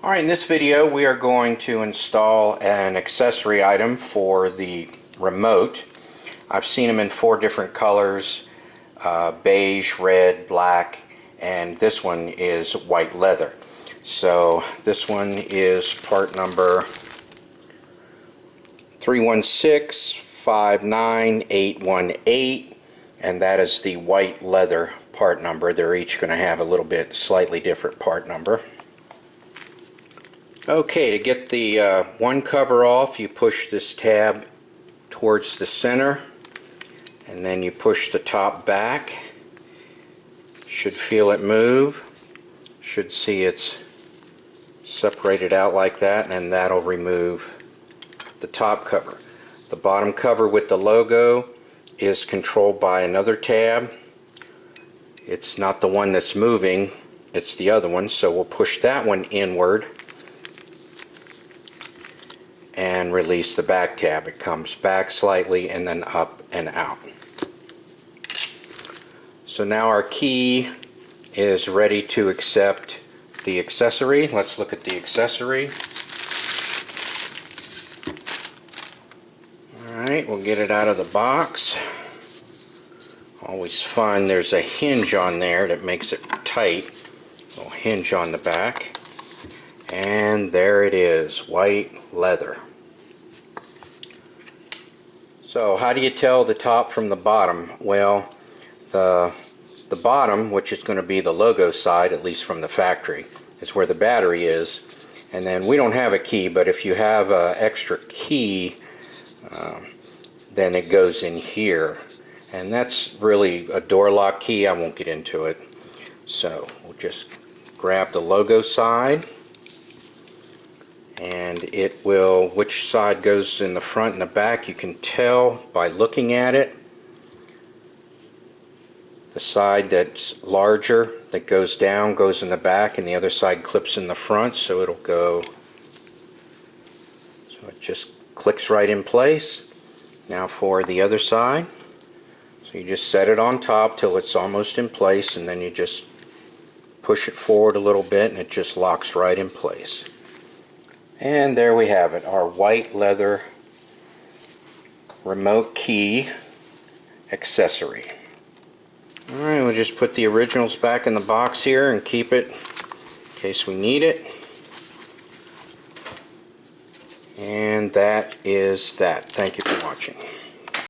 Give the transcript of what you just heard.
Alright, in this video we are going to install an accessory item for the remote. I've seen them in 4 different colors, beige, red, black, and this one is white leather. So this one is part number 31659818, and that is the white leather part number. They're each going to have a little bit slightly different part number. Okay, to get the one cover off, you push this tab towards the center and then you push the top back. Should feel it move. Should see it's separated out like that, and that'll remove the top cover. The bottom cover with the logo is controlled by another tab. It's not the one that's moving, it's the other one, so we'll push that one inward and release the back tab. It comes back slightly and then up and out. So now our key is ready to accept the accessory. Let's look at the accessory. Alright, we'll get it out of the box. Always fun. There's a hinge on there that makes it tight. A little hinge on the back. And there it is, white leather. So how do you tell the top from the bottom? Well, the bottom, which is going to be the logo side, at least from the factory, is where the battery is. And then we don't have a key, but if you have an extra key, then it goes in here. And that's really a door lock key. I won't get into it. So we'll just grab the logo side, and it will, which side goes in the front and the back, you can tell by looking at it. The side that's larger, that goes down, goes in the back, and the other side clips in the front, so it'll go, so it just clicks right in place. Now for the other side, so you just set it on top till it's almost in place, and then you just push it forward a little bit and it just locks right in place. And there we have it, our white leather remote key accessory. Alright, we'll just put the originals back in the box here and keep it in case we need it. And that is that. Thank you for watching.